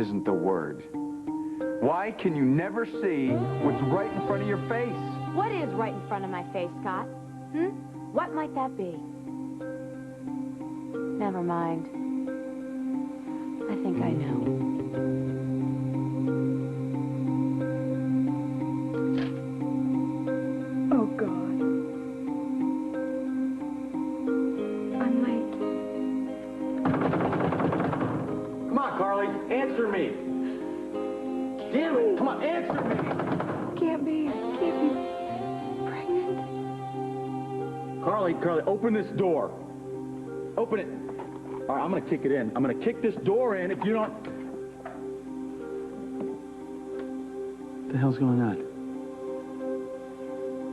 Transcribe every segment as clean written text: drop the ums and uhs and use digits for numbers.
isn't the word. Why can you never see what's right in front of your face? What is right in front of my face, Scott? What might that be? Never mind. I think I know. Oh, God. I'm late. Come on, Carly, answer me. Damn it, come on, answer me. Can't be pregnant. Carly, open this door. Open it. All right, I'm gonna kick it in. I'm gonna kick this door in if you don't... What the hell's going on?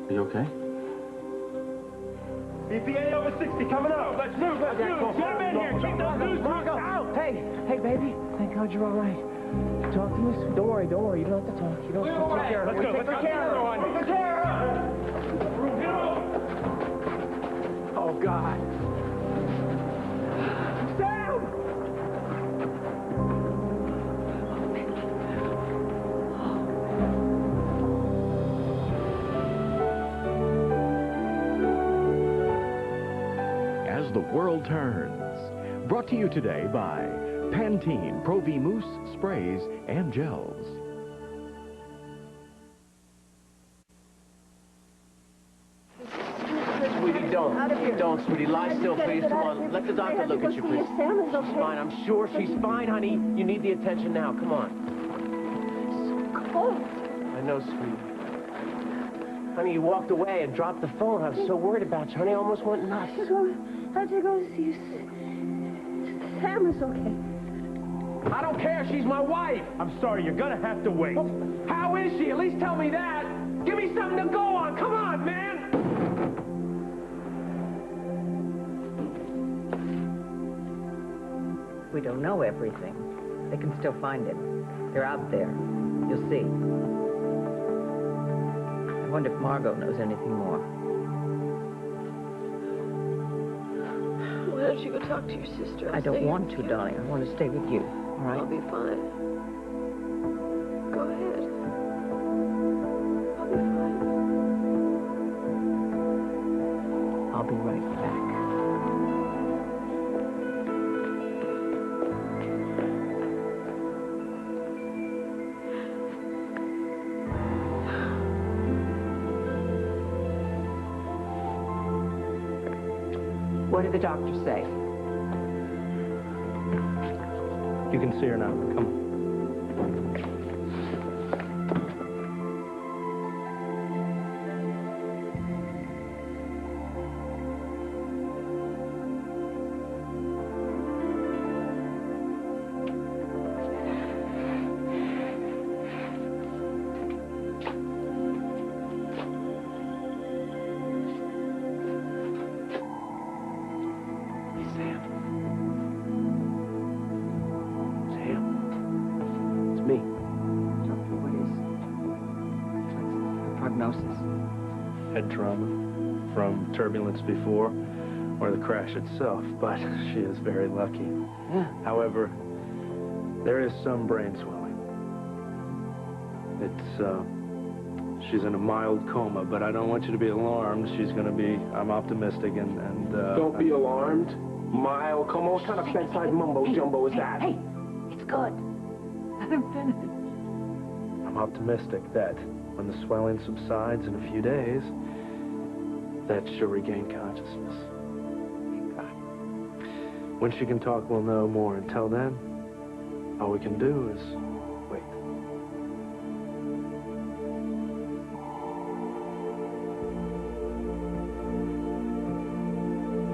Are you okay? EPA over 60 coming out. Let's move. Get him in here. Keep those news crews out. Hey, baby. Thank God you're all right. Talk to us. Don't worry. You don't have to talk. You don't have to take care of Let's go. Take care of her. Oh, God. Sam! As the World Turns. Brought to you today by Pantene Pro V Mousse, Sprays, and Gels. Sweetie, don't, sweetie. Lie still, please. Come on, let the doctor look at you, please. She's fine. I'm sure she's fine, honey. You need the attention now. Come on. It's cold. I know, sweetie. Honey, you walked away and dropped the phone. I was so worried about you, honey. I almost went nuts. I had to go see Sam is okay. I don't care. She's my wife. I'm sorry, you're gonna have to wait. How is she? At least tell me that. Give me something to go on. Come on, man. We don't know everything. They can still find him. They're out there. You'll see. I wonder if Margot knows anything more. Why don't you go talk to your sister? I don't want to, darling. I want to stay with you. All right? I'll be fine. Go ahead. I'll be fine. I'll be right back. What did the doctor say? You can see her now. Come on. Head trauma from turbulence before or the crash itself, but she is very lucky. Yeah. However, there is some brain swelling. She's in a mild coma, but I don't want you to be alarmed. She's going to be, I'm optimistic and Don't be alarmed. Mild coma. What kind of bedside mumbo-jumbo is that? Hey, it's good. Let him finish. I'm optimistic that when the swelling subsides in a few days, that she'll regain consciousness. When she can talk, we'll know more. Until then, all we can do is wait.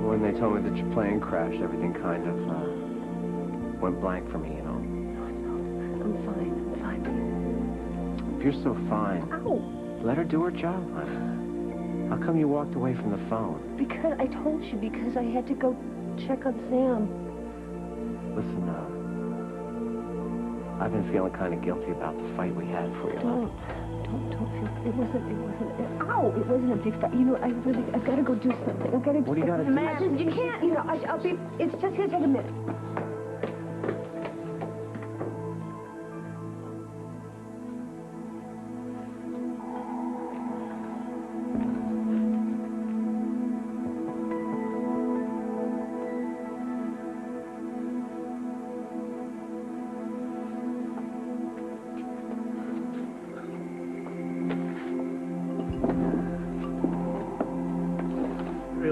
When they told me that your plane crashed, everything kind of went blank for me, you know. I'm fine. If you're so fine, Ow! let her do her job, honey. How come you walked away from the phone? Because I told you, because I had to go check on Sam. Listen, I've been feeling kind of guilty about the fight we had for you. Don't feel, it wasn't, ow, it wasn't a big fight. You know, I've got to go do something. I've got to. What do you got to do? You can't, you know, I'll be, it's just going to take a minute.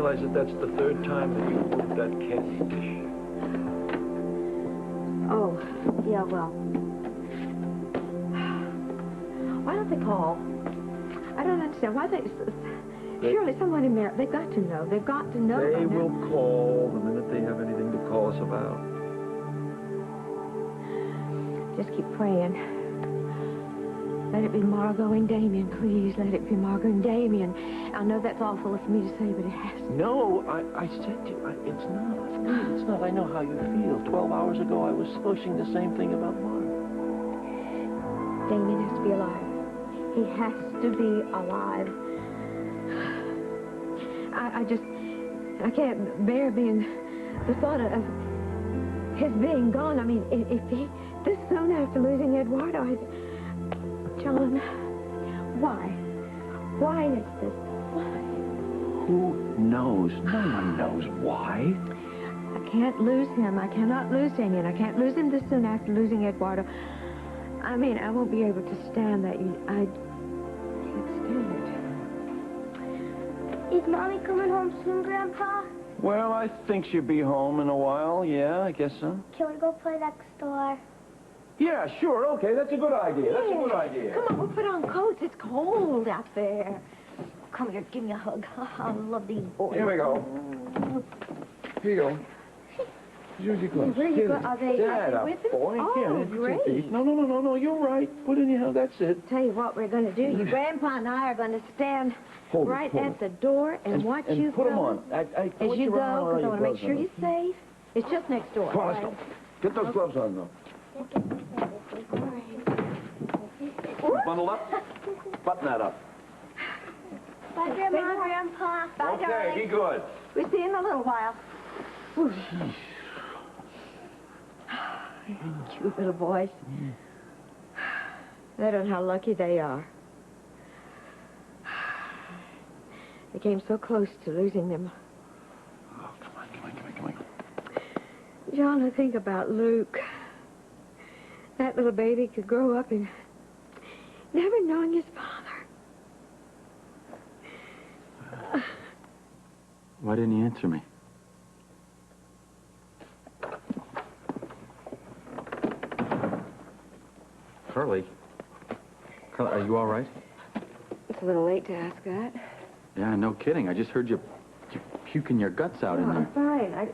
realize that that's the third time that you've moved that candy dish. Oh, yeah, well. Why don't they call? I don't understand. Why surely someone in there, they've got to know. They've got to know. They will call the minute they have anything to call us about. Just keep praying. Let it be Margot and Damien, please. Let it be Margot and Damien. I know that's awful for me to say, but it has to. No, I said to you, it's not. It's not. I know how you feel. 12 hours ago, I was pushing the same thing about Mark. Damien has to be alive. He has to be alive. I can't bear being the thought of his being gone. I mean, if he, this soon after losing Eduardo, John, why? Why is this? Why? Who knows? No one knows why. I can't lose him. I cannot lose Damien. I can't lose him this soon after losing Eduardo. I mean, I won't be able to stand that. I can't stand it. Is Mommy coming home soon, Grandpa? Well, I think she'll be home in a while. Yeah, I guess so. Can we go play next door? Yeah, sure. Okay, that's a good idea. That's a good idea. Come on, we'll put on coats. It's cold out there. Come here, give me a hug. I love these boys. Here we go. Here you go. Here's your gloves. Where you go? Are they with him? Boy. Oh, Here, great. No, you're right. Put it in your hand. That's it. Tell you what we're going to do. Your grandpa and I are going to stand Hold it, right hold at it. the door and watch and you put them fellas on. as you go, because I want to make sure you he's safe. It's just next door. Come on, let's all go. right? Get those gloves on, though. Bundle up. Button that up. Bye, Grandma, Grandpa. Bye, Okay, darling. be good. We'll see you in a little while. Whew. Cute little boys. They don't know how lucky they are. They came so close to losing them. Oh, come on. John, I think about Luke. That little baby could grow up and never knowing his father. Why didn't he answer me? Carly, are you all right? It's a little late to ask that. Yeah, no kidding. I just heard you puking your guts out in there. I'm fine.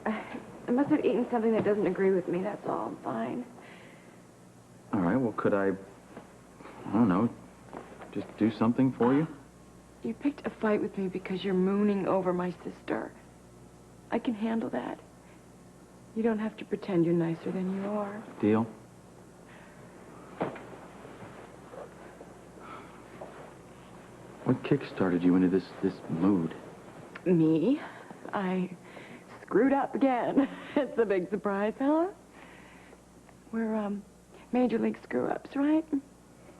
I must have eaten something that doesn't agree with me, that's all. I'm fine. All right, well, could I don't know, just do something for you? You picked a fight with me because you're mooning over my sister. I can handle that. You don't have to pretend you're nicer than you are. Deal? What kick-started you into this mood? Me? I screwed up again. It's a big surprise, huh? We're, major league screw-ups, right?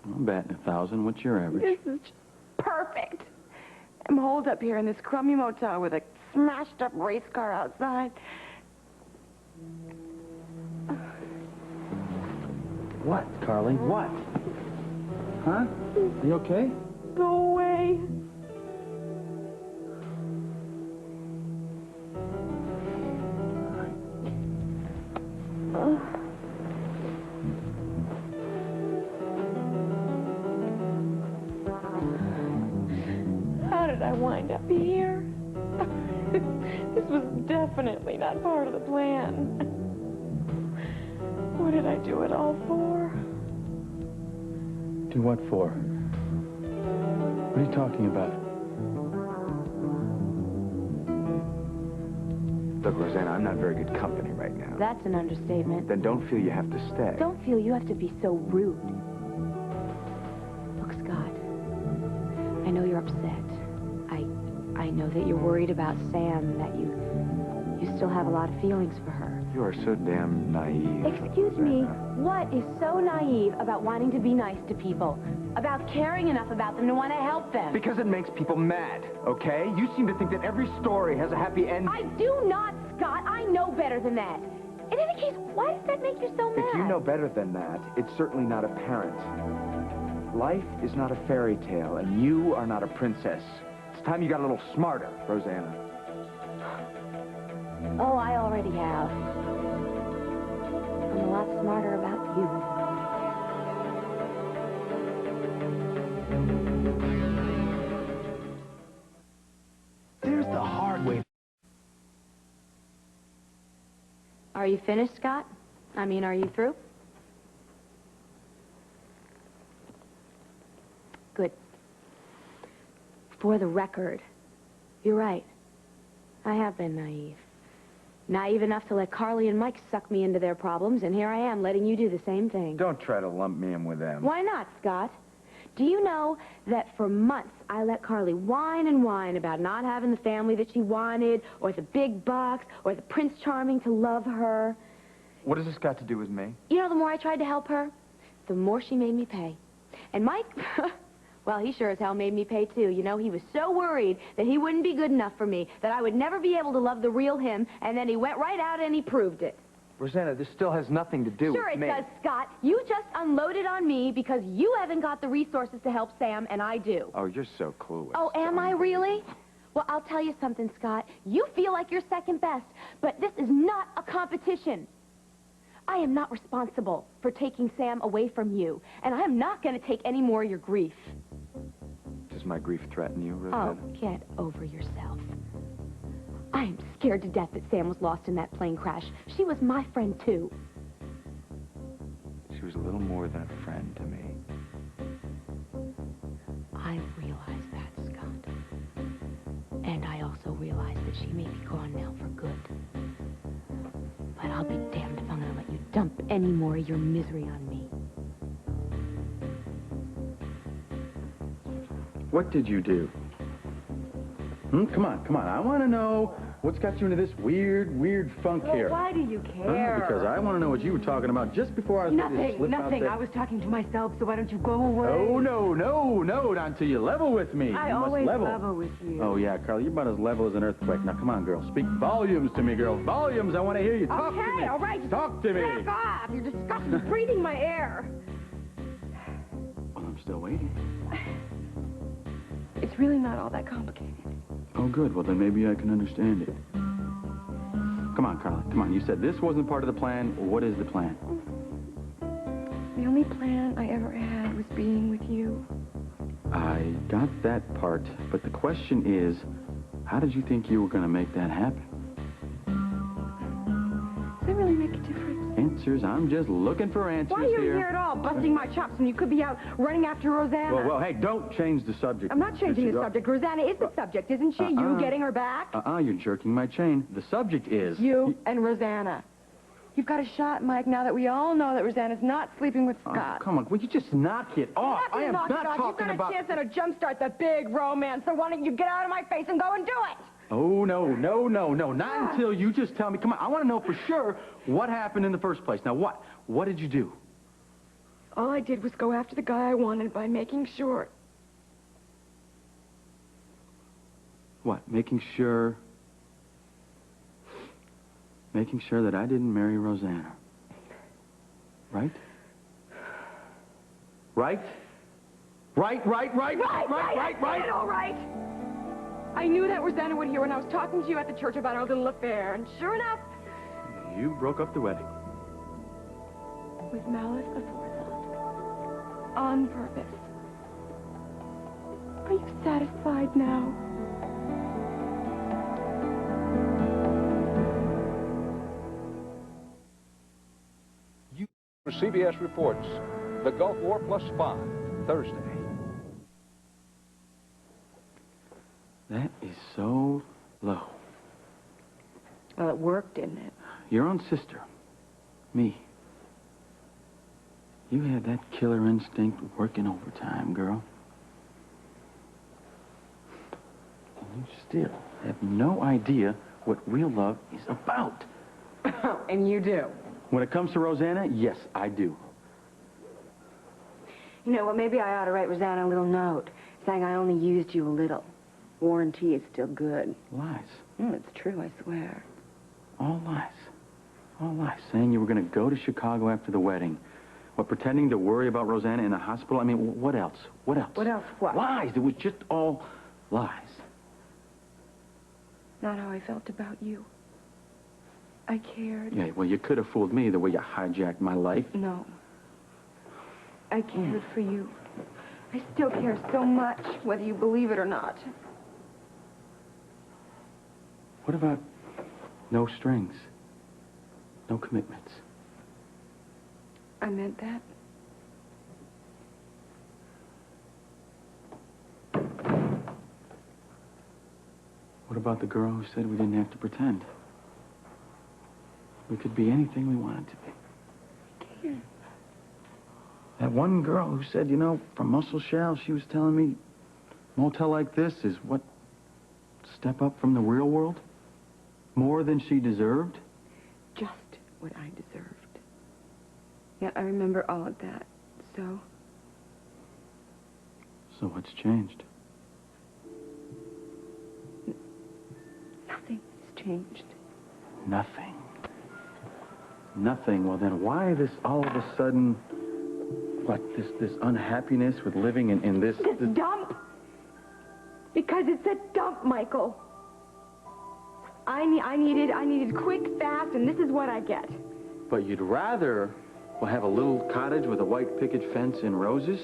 I'm batting 1,000. What's your average? This is just perfect. I'm holed up here in this crummy motel with a smashed-up race car outside. What, Carly? What? Huh? Are you okay? Go away. How did I wind up here? This was definitely not part of the plan. What did I do it all for? Do what for? What are you talking about? Look, Rosanna, I'm not very good company right now. That's an understatement. Then don't feel you have to stay. Don't feel you have to be so rude. Look, Scott, I know you're upset. I know that you're worried about Sam, that you still have a lot of feelings for her. You are so damn naive. Excuse me, what is so naive about wanting to be nice to people? About caring enough about them to want to help them? Because it makes people mad, okay? You seem to think that every story has a happy ending. I do not, Scott. I know better than that. In any case, why does that make you so mad? If you know better than that, it's certainly not apparent. Life is not a fairy tale, and you are not a princess. It's time you got a little smarter, Rosanna. Oh, I already have. I'm a lot smarter about you. There's the hard way. Are you finished, Scott? I mean, are you through? Good. For the record, you're right. I have been naive. Naive enough to let Carly and Mike suck me into their problems, and here I am letting you do the same thing. Don't try to lump me in with them. Why not, Scott? Do you know that for months I let Carly whine and whine about not having the family that she wanted, or the big bucks, or the Prince Charming to love her? What has this got to do with me? You know, the more I tried to help her, the more she made me pay. And Mike, well, he sure as hell made me pay, too. You know, he was so worried that he wouldn't be good enough for me, that I would never be able to love the real him, and then he went right out and he proved it. Rosanna, this still has nothing to do Sure with me. it does, Scott. You just unloaded on me because you haven't got the resources to help Sam, and I do. Oh, you're so clueless. Oh, am I really? Well, I'll tell you something, Scott. You feel like you're second best, but this is not a competition. I am not responsible for taking Sam away from you, and I am not going to take any more of your grief. Does my grief threaten you, Rosanna? Oh, get over yourself. I am scared to death that Sam was lost in that plane crash. She was my friend, too. She was a little more than a friend to me. I realize that, Scott. And I also realize that she may be gone now for good. But I'll be damned if I'm going to let you dump any more of your misery on me. What did you do? Come on. I want to know what's got you into this weird funk here. Why do you care? Because I want to know what you were talking about just before I was ready to slip out Nothing. there. I was talking to myself, so why don't you go away? Oh, no, not until you level with me. I You must always level. level with you. Oh, yeah, Carly, you're about as level as an earthquake. Now, come on, girl. Speak volumes to me, girl. Volumes. I want to hear you. Talk to me. Okay, all right. Talk to me. Back off. You're disgusting. Breathing my air. Well, I'm still waiting. It's really not all that complicated. Oh, good. Well, then maybe I can understand it. Come on, Carly. Come on. You said this wasn't part of the plan. What is the plan? The only plan I ever had was being with you. I got that part, but the question is, how did you think you were going to make that happen? Does it really make a difference? Answers. I'm just looking for answers Why are you here. here at all, busting my chops when you could be out running after Rosanna? Well, hey, don't change the subject. I'm not changing You the go- subject. Rosanna is the subject, isn't she? You getting her back? You're jerking my chain. The subject is... You and Rosanna. You've got a shot, Mike, now that we all know that Rosanna's not sleeping with Scott. Come on, will you just knock it off? I am not talking You've got about... a chance at a jumpstart the big romance, so why don't you get out of my face and go and do it? Oh, no. Not until you just tell me. Come on, I want to know for sure what happened in the first place. Now, what? What did you do? All I did was go after the guy I wanted by making sure. What? Making sure that I didn't marry Rosanna. Right? Right? Right. All right. I knew that Rosanna would hear when I was talking to you at the church about our little affair, and sure enough, You broke up the wedding. with malice aforethought, on purpose. Are you satisfied now? CBS reports the Gulf War +5, Thursday. That is so low. Well, it worked, didn't it? Your own sister, me. You had that killer instinct working overtime, girl. And you still have no idea what real love is about. And you do. When it comes to Rosanna, yes, I do. You know what, maybe I ought to write Rosanna a little note saying I only used you a little. Warranty is still good. Lies. It's true, I swear. All lies. All lies. Saying you were going to go to Chicago after the wedding. What, pretending to worry about Rosanna in the hospital? I mean, what else? What else? What else? What? Lies. It was just all lies. Not how I felt about you. I cared. Yeah, well, you could have fooled me the way you hijacked my life. No. I cared for you. I still care so much, whether you believe it or not. What about no strings? No commitments? I meant that. What about the girl who said we didn't have to pretend? We could be anything we wanted to be. That one girl who said, you know, from Muscle Shell, she was telling me a motel like this is what? Step up from the real world? More than she deserved? Just what I deserved. Yeah, I remember all of that. So what's changed? nothing has changed. Nothing. Nothing. Well, then why this all of a sudden, what, this unhappiness with living in this... This dump. Because it's a dump, Michael. I needed quick, fast, and this is what I get. But you'd rather, well, have a little cottage with a white picket fence and roses?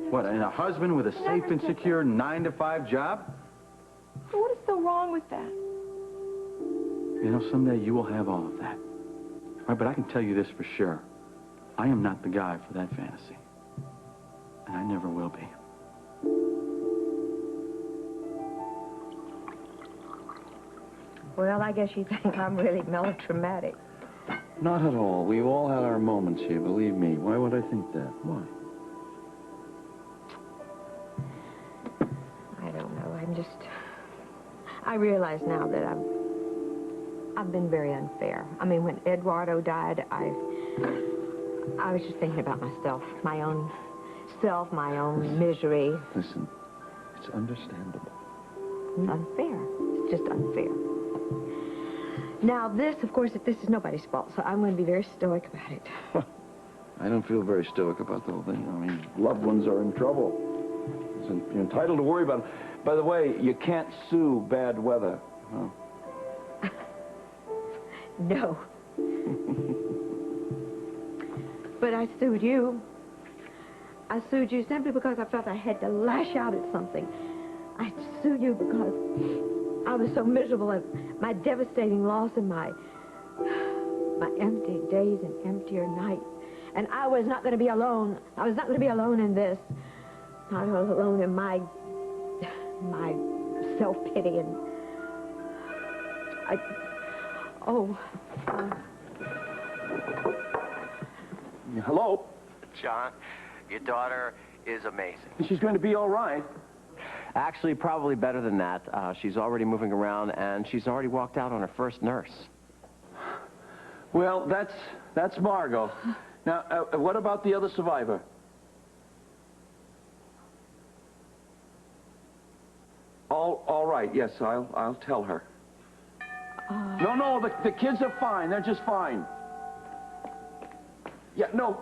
What, and a husband with a safe and secure 9-to-5 job? So what is so wrong with that? You know, someday you will have all of that. Right, but I can tell you this for sure. I am not the guy for that fantasy. And I never will be. Well, I guess you think I'm really melodramatic. Not at all. We've all had our moments here, believe me. Why would I think that? Why? I don't know. I realize now that I've been very unfair. I mean, when Eduardo died, I was just thinking about myself, my own self, my own misery. Listen, it's understandable. Unfair. It's just unfair. Now, this, of course, this is nobody's fault, so I'm going to be very stoic about it. I don't feel very stoic about the whole thing. I mean, loved ones are in trouble. You're entitled to worry about them. By the way, you can't sue bad weather. Huh? No. But I sued you. I sued you simply because I felt I had to lash out at something. I sued you because I was so miserable at my devastating loss and my empty days and emptier nights. And I was not going to be alone. I was not going to be alone in this. Not alone in my self-pity and... Hello? John, your daughter is amazing. She's going to be all right. Actually, probably better than that. She's already moving around, and she's already walked out on her first nurse. Well, that's Margot. Now, what about the other survivor? All right, yes, I'll tell her. No, the kids are fine. They're just fine. Yeah, no,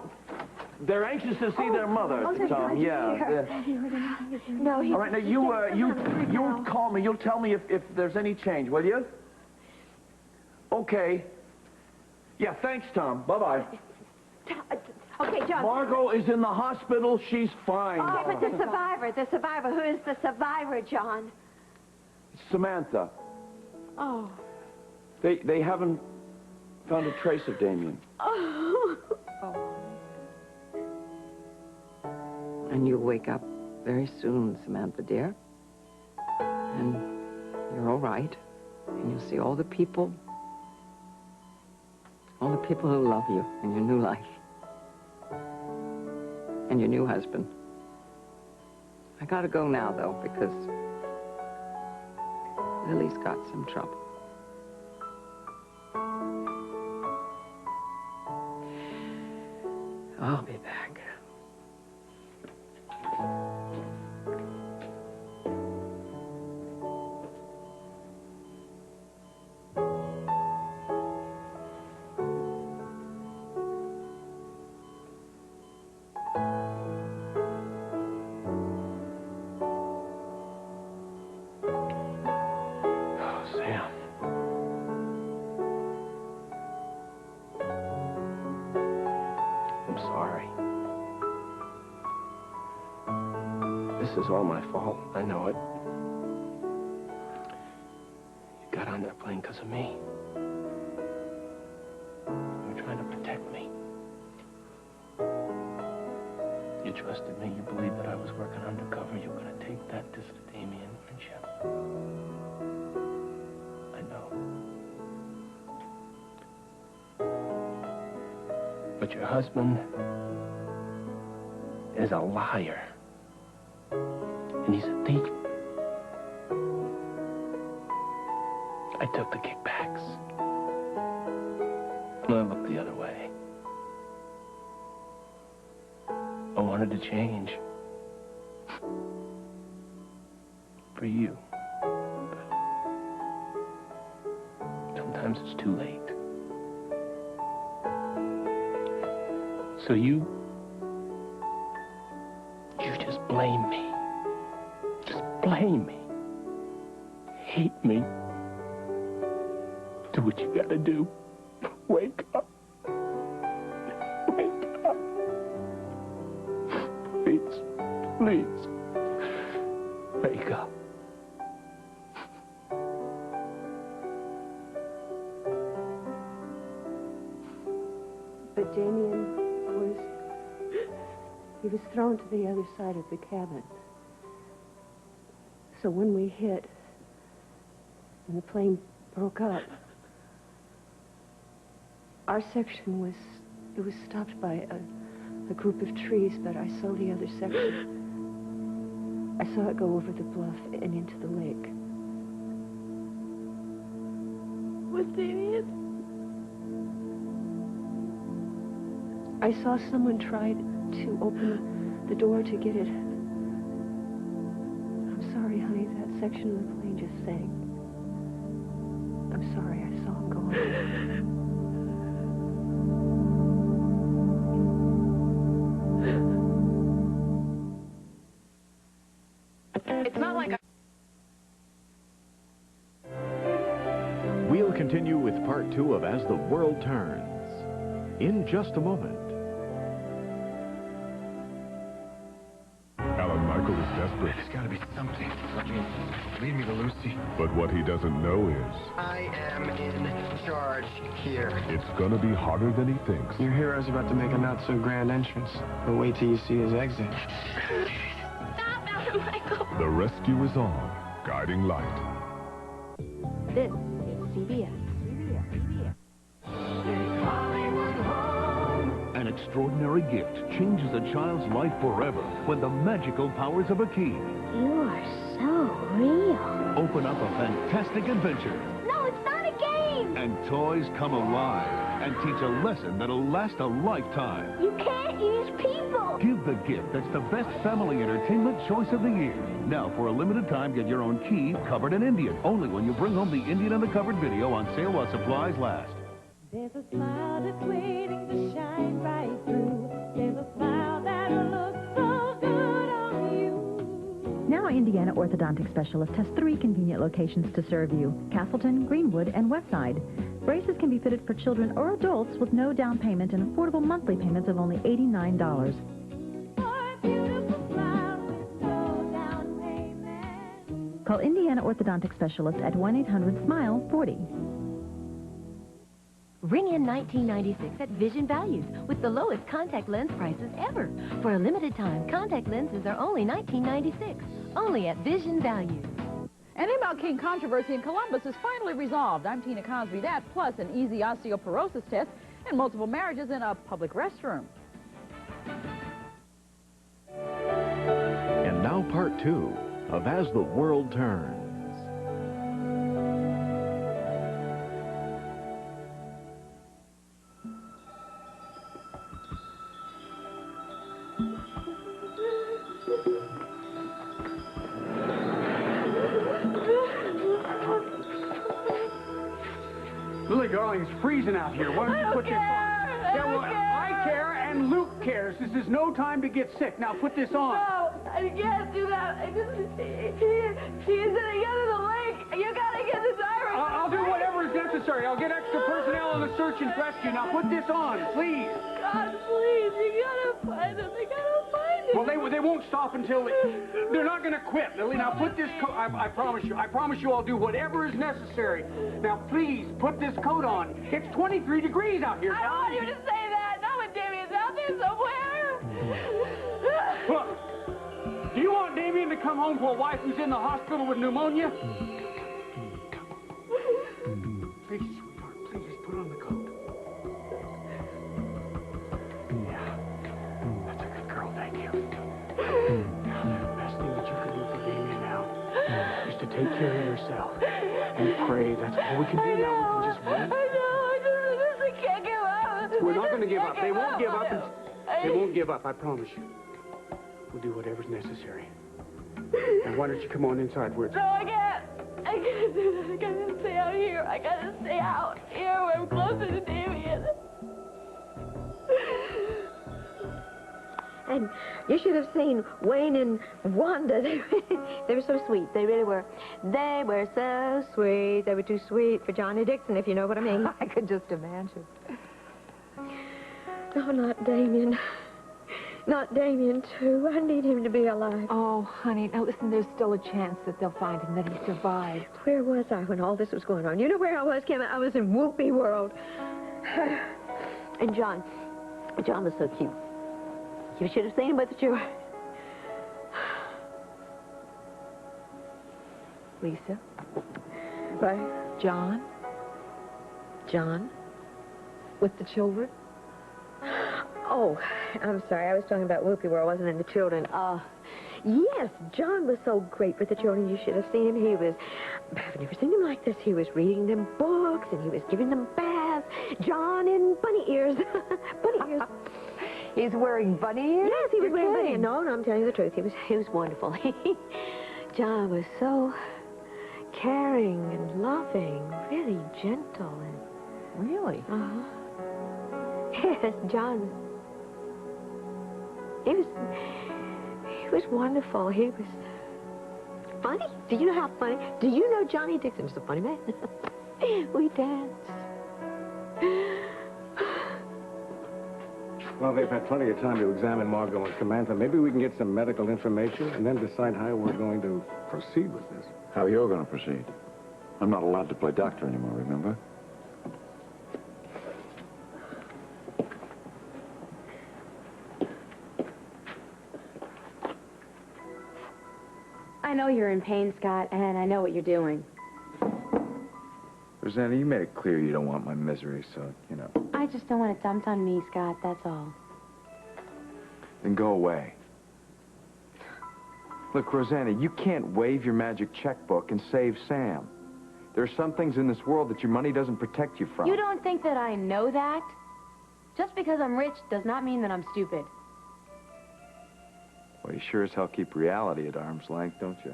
they're anxious to see their mother, Tom. Yeah. No, All right, now you call me. You'll tell me if there's any change, will you? Okay. Yeah, thanks, Tom. Bye-bye. Okay, John. Margot is in the hospital. She's fine. Okay, but the survivor, who is the survivor, John? Samantha. Oh. They haven't found a trace of Damien. Oh. And you'll wake up very soon, Samantha, dear. And you're all right. And you'll see all the people who love you in your new life. And your new husband. I gotta go now, though, because Lily's got some trouble. I'll be back. is all my fault. I know it. You got on that plane because of me. You were trying to protect me. You trusted me. You believed that I was working undercover. You were going to take that to Damien, weren't you? I know. But your husband is a liar. And he's a thief. I took the kickbacks. And I looked the other way. I wanted to change. For you. But sometimes it's too late. So you just blame me. Just blame me. Hate me. Do what you gotta do. Wake up. Wake up. Please. Please. Wake up. But Damien he was thrown to the other side of the cabin. So when we hit, and the plane broke up, our section was stopped by a group of trees, but I saw the other section. I saw it go over the bluff and into the lake. Was Damien? I saw someone try to open the door to get it. I'm sorry, honey, that section of the plane just sank. I'm sorry, I saw him go on. It's not like We'll continue with part 2 of As the World Turns in just a moment. Michael is desperate. There's got to be something. Lead me to Lucy. But what he doesn't know is... I am in charge here. It's gonna be harder than he thinks. Your hero's about to make a not-so-grand entrance. But wait till you see his exit. Stop, Dr. Michael. The rescue is on. Guiding light. this is CBS. An extraordinary gift changes a child's life forever when the magical powers of a key You are so real. open up a fantastic adventure. No, it's not a game. And toys come alive and teach a lesson that'll last a lifetime. You can't use people. Give the gift that's the best family entertainment choice of the year. Now, for a limited time, get your own key covered in Indian. Only when you bring home the Indian in the Covered video on sale while supplies last. There's a smile that's waiting to shine right through. There's a smile that'll look so good on you. Now Indiana Orthodontic Specialist has 3 convenient locations to serve you: Castleton, Greenwood, and Westside. Braces can be fitted for children or adults with no down payment and affordable monthly payments of only $89. Call Indiana Orthodontic Specialist at 1-800-SMILE-40. Ring in 1996 at Vision Values with the lowest contact lens prices ever. For a limited time, contact lenses are only $19.96. Only at Vision Values. An email king controversy in Columbus is finally resolved. I'm Tina Cosby. That plus an easy osteoporosis test and multiple marriages in a public restroom. And now part 2 of As the World Turns. Lily, darling, it's freezing out here. Why don't you put this on? Yeah, well, I care and Luke cares. This is no time to get sick. Now put this on. No, I can't do that. She's gonna get to the lake. You gotta get the diver. I'll do whatever is necessary. I'll get extra personnel on the search and rescue. Now put this on, please. God, please, you gotta find him. They gotta find him. Well, they won't stop until they're not going to quit, Lily. Now put this coat. I promise you. I promise you, I'll do whatever is necessary. Now please put this coat on. It's 23 degrees out here. I don't want you to say that. Not when Damien's out there somewhere. Look, do you want Damien to come home to a wife who's in the hospital with pneumonia? Please, sweetheart, please put on the coat. Yeah, that's a good girl. Thank you. Now, the best thing that you can do for Damien now is to take care of yourself and pray. That's all we can do now. We can just wait. I can't give up. We're not going to give up. They won't give up. They won't give up, I promise you. We'll do whatever's necessary. Now, why don't you come on inside? No, I can't. I can't do that. I gotta stay out here. I gotta stay out here where I'm closer to Damien. And you should have seen Wayne and Wanda. They were so sweet. They really were. They were so sweet. They were too sweet for Johnny Dixon, if you know what I mean. I could just imagine. No, not Damien. Not Damien, too. I need him to be alive. Oh, honey, now listen, there's still a chance that they'll find him, that he survived. Where was I when all this was going on? You know where I was, Kim? I was in Whoopi World. And John was so cute. You should have seen him with the you. Lisa? What? John? John? With the children? Oh, I'm sorry. I was talking about Whoopi World, wasn't it? The children. Yes, John was so great with the children. You should have seen him. I've never seen him like this. He was reading them books, and he was giving them baths. John in bunny ears. Bunny ears. He's wearing bunny ears? Yes, he was wearing bunny ears. No, I'm telling you the truth. He was wonderful. John was so caring and loving, really gentle. And... Really? Uh-huh. Yes, John. He was wonderful. He was funny. Do you know how funny? Do you know Johnny Dixon is a funny man? We danced. Well, they've had plenty of time to examine Margot and Samantha. Maybe we can get some medical information and then decide how we're going to proceed with this. How you're going to proceed? I'm not allowed to play doctor anymore, remember? I know you're in pain, Scott, and I know what you're doing. Rosanna, you made it clear you don't want my misery, so, you know. I just don't want it dumped on me, Scott, that's all. Then go away. Look, Rosanna, you can't wave your magic checkbook and save Sam. There are some things in this world that your money doesn't protect you from. You don't think that I know that? Just because I'm rich does not mean that I'm stupid. Well, you sure as hell keep reality at arm's length, don't you?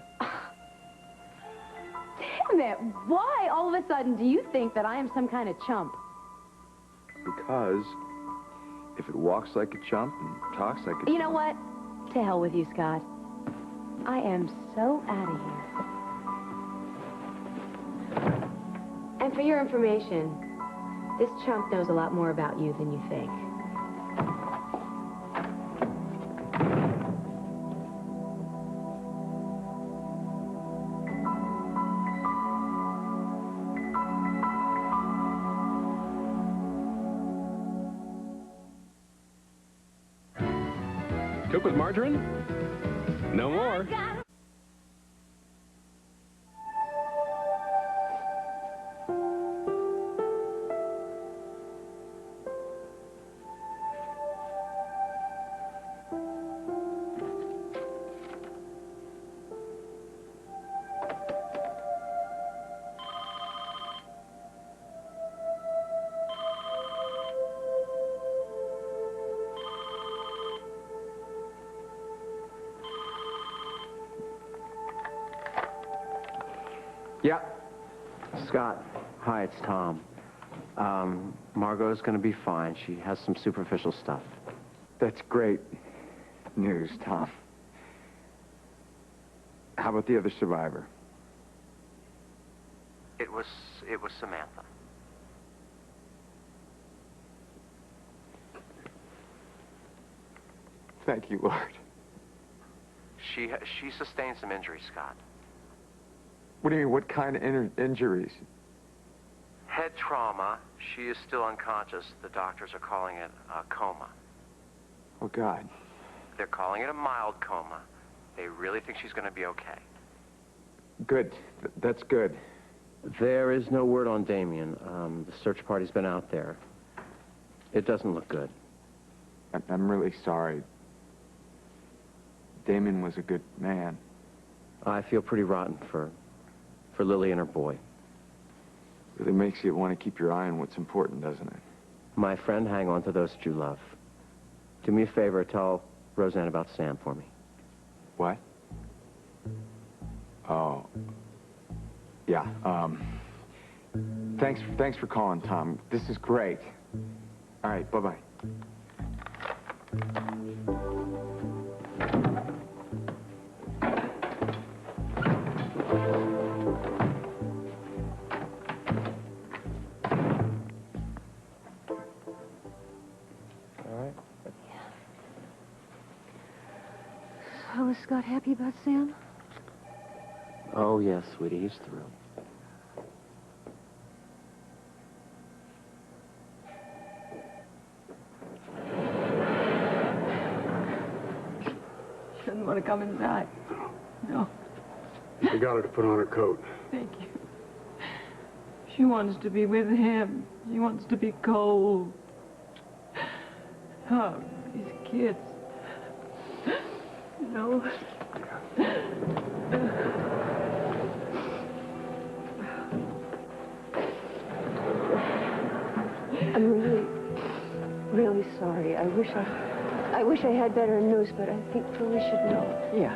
Damn it! Why all of a sudden do you think that I am some kind of chump? Because if it walks like a chump and talks like a chump... You know what? To hell with you, Scott. I am so out of here. And for your information, this chump knows a lot more about you than you think. Cook with margarine? No more. Yeah. Scott, hi, it's Tom. Margot's going to be fine. She has some superficial stuff. That's great news, Tom. How about the other survivor? It was Samantha. Thank you, Lord. She sustained some injuries, Scott. What do you mean, what kind of injuries? Head trauma. She is still unconscious. The doctors are calling it a coma. Oh, God. They're calling it a mild coma. They really think she's going to be okay. Good. That's good. There is no word on Damien. The search party's been out there. It doesn't look good. I'm really sorry. Damien was a good man. I feel pretty rotten for Lily and her boy. Really makes you want to keep your eye on what's important, doesn't it? My friend, hang on to those that you love. Do me a favor, tell Roseanne about Sam for me. What? Oh. Yeah, Thanks for calling, Tom. This is great. All right, bye-bye. So is Scott happy about Sam? Oh, yes, sweetie, he's thrilled. She doesn't want to come inside. No. We got her to put on her coat. Thank you. She wants to be with him. She wants to be cold. Oh, these kids. No. I'm really sorry. I wish I had better news, but I think Philly should know. Yeah.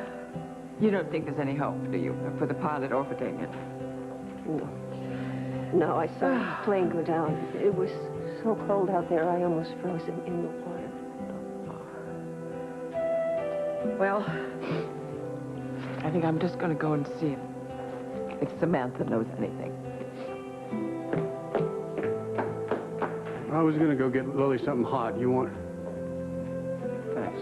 You don't think there's any hope, do you? For the pilot or for Damien? No, I saw the plane go down. It was so cold out there, I almost froze in the water. Well, I think I'm just going to go and see if Samantha knows anything. I was going to go get Lily something hot. You want... Thanks.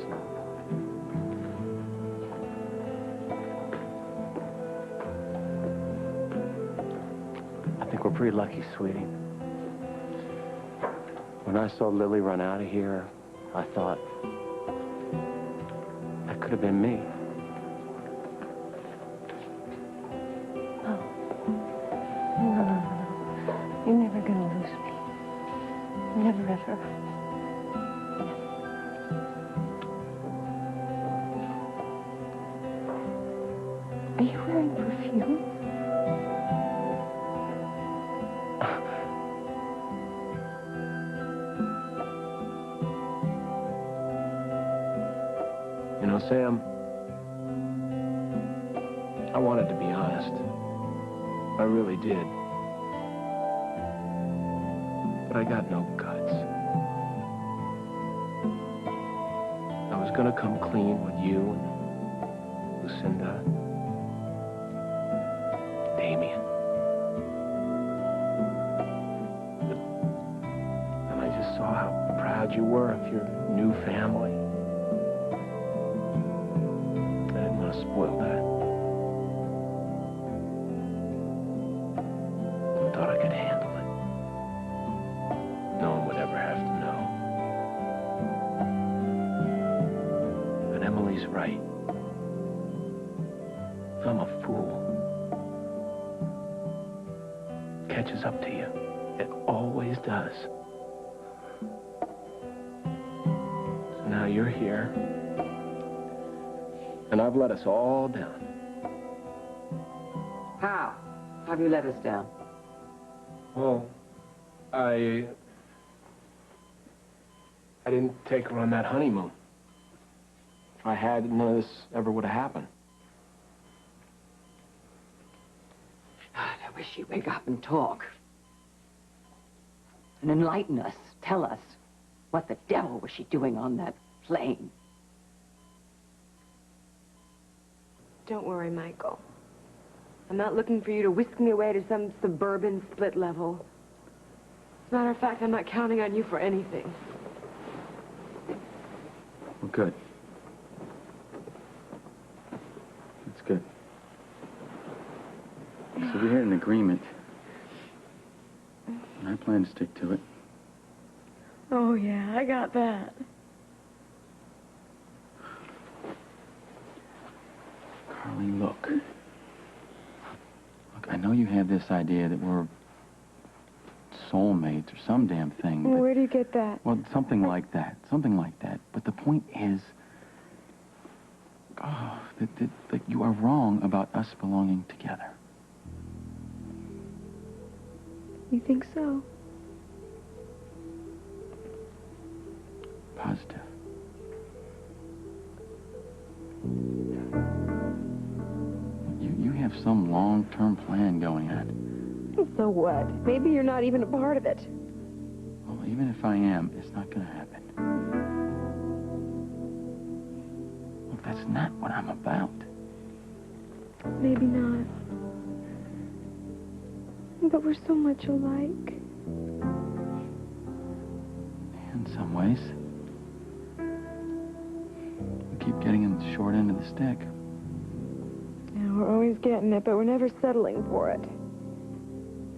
I think we're pretty lucky, sweetie. When I saw Lily run out of here, I thought, that could have been me. No. You're never going to lose me. Never, ever. Are you wearing perfume? You know, Sam, I wanted to be honest. I really did. But I got no guts. I was gonna come clean with you and Lucinda, Damien. And I just saw how proud you were of your new family. I didn't want to spoil that. I thought I could handle it. No one would ever have to know. But Emily's right. If I'm a fool, it catches up to you. It always does. So now you're here. And I've let us all down. How? How have you let us down? Well, I didn't take her on that honeymoon. If I had, none of this ever would have happened. God, I wish she'd wake up and talk. And enlighten us. Tell us. What the devil was she doing on that plane? Don't worry, Michael. I'm not looking for you to whisk me away to some suburban split level. As a matter of fact, I'm not counting on you for anything. Well, good. So we had an agreement. And I plan to stick to it. Oh, yeah, I got that. Carly, look. Look, I know you have this idea that we're soulmates or some damn thing. But, Where do you get that? well, something like that. Something like that. But the point is, that you are wrong about us belonging together. You think so? Positive. You have some long-term plan going on. So what? Maybe you're not even a part of it. Well, even if I am, it's not going to happen. Look, that's not what I'm about. Maybe not. But we're so much alike. In some ways. We keep getting in the short end of the stick. Yeah, we're always getting it, but we're never settling for it.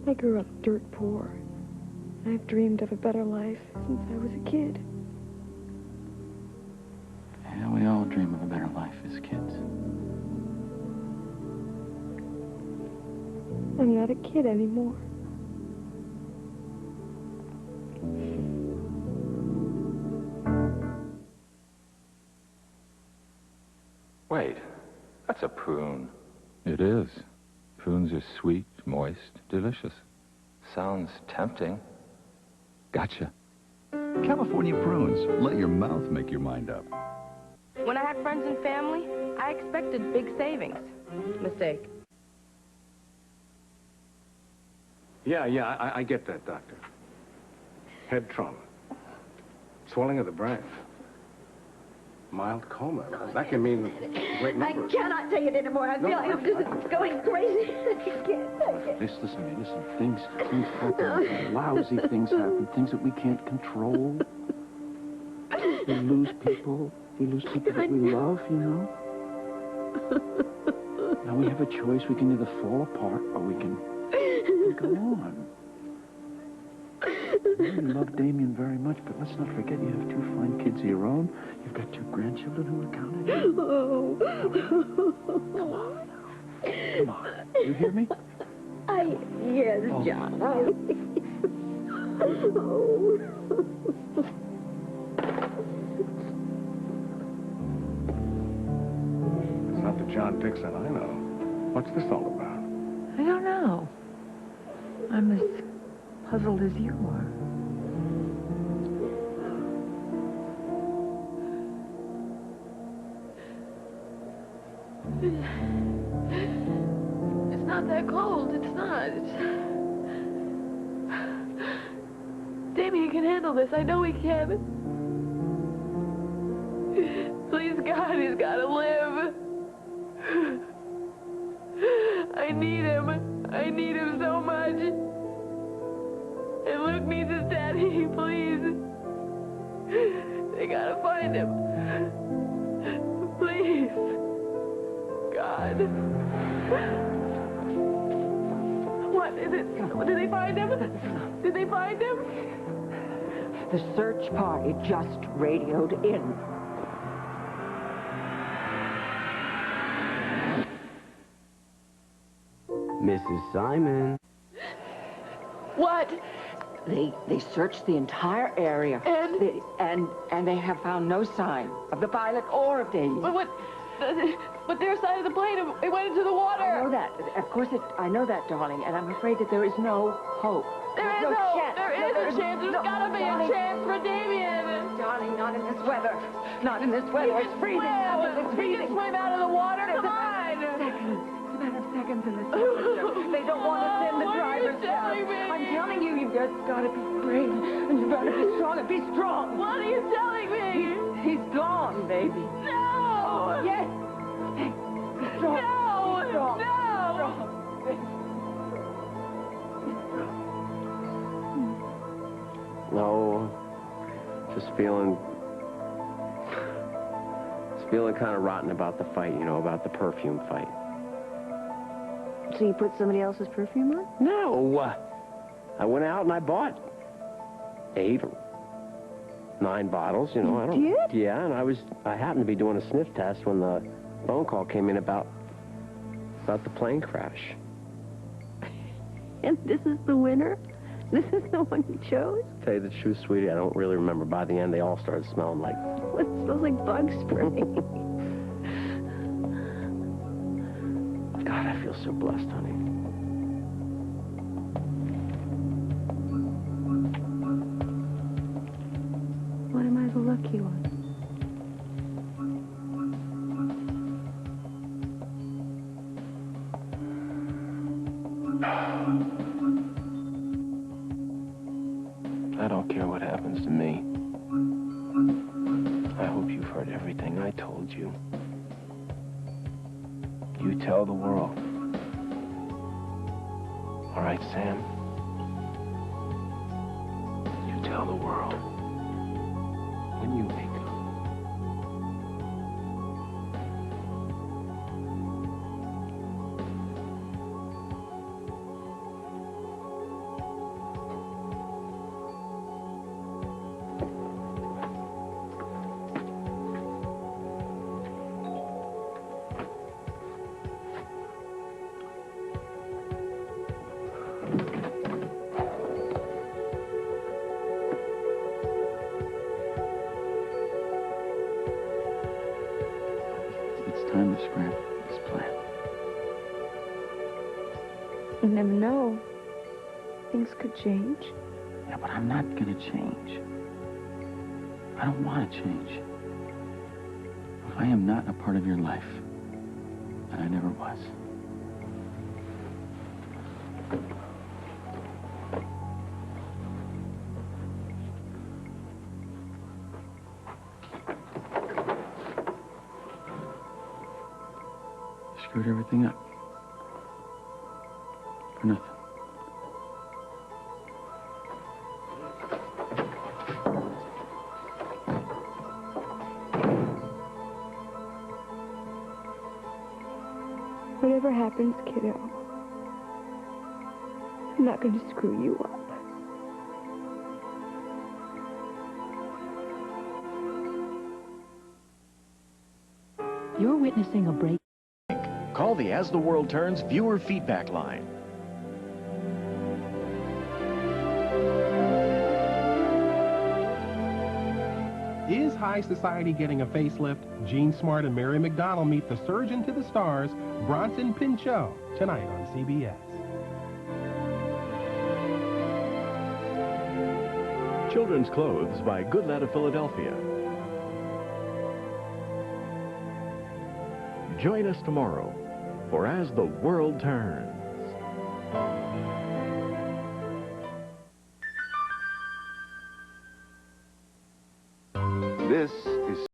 I grew up dirt poor. I've dreamed of a better life since I was a kid. Yeah, we all dream of a better life as kids. I'm not a kid anymore. Wait, that's a prune. It is. Prunes are sweet, moist, delicious. Sounds tempting. Gotcha. California prunes. Let your mouth make your mind up. When I had friends and family, I expected big savings. Mistake. Yeah, I get that, Doctor. Head trauma. Swelling of the brain. Mild coma. That can mean great numbers. I cannot take it anymore. I feel like I'm just going crazy. I can't take it. Listen to me, listen. Things happen. Lousy things happen. Things that we can't control. We lose people. We lose people that we love, you know? Now we have a choice. We can either fall apart or we can go on. I really love Damien very much, but let's not forget you have two fine kids of your own. You've got two grandchildren who are counted. Oh. Come on now. Come on. You hear me? Yes, John. Oh. It's not the John Dixon I know. What's this all about? I don't know. I'm as puzzled as you are. It's not that cold. It's not. Damien can handle this. I know he can. Please, God, he's got to live. I need him. I need him so much. And Luke needs his daddy, please. They gotta find him. Please. God. What is it? Did they find him? Did they find him? The search party just radioed in. Mrs. Simon. What? They searched the entire area. And they have found no sign of the pilot or of Davy. But their side of the plane, it went into the water. I know that. Of course, I know that, darling. And I'm afraid that there is no hope. There is no hope. chance. There is a chance. There's gotta be a chance for Damien. Darling, not in this weather. Not in this weather. It's freezing. It's freezing. He can swim out of the water. Come on. It's a matter of seconds in this temperature. They don't want to send the drivers down. I'm telling you, you've just got to be brave. And you've got to be strong. And be strong. What are you telling me? He's gone, baby. No. Yes. Hey, be strong. No. Be strong. No. No. Just feeling kind of rotten about the fight, you know, about the perfume fight. So you put somebody else's perfume on? No. I went out and I bought 8 or 9 bottles, you know. I don't. did? Yeah, and I happened to be doing a sniff test when the phone call came in about the plane crash. And this is the winner? This is the one you chose? To tell you the truth, sweetie, I don't really remember. By the end, they all started smelling like... It smells like bug spray. God, I feel so blessed, honey. Why am I the lucky one? I don't care what happens to me. I hope you've heard everything I told you. You tell the world. All right, Sam? You tell the world. When you wake up. It's time to scrap this plan. You never know. Things could change. Yeah, but I'm not gonna change. I don't want to change. I am not a part of your life. And I never was. Screwed everything up. For nothing. Whatever happens, kiddo, I'm not going to screw you up. You're witnessing a break. Call the As the World Turns viewer feedback line. Is High Society getting a facelift? Gene Smart and Mary McDonnell meet the surgeon to the stars, Bronson Pinchot, tonight on CBS. Children's Clothes by Goodlad of Philadelphia. Join us tomorrow for As the World Turns. This is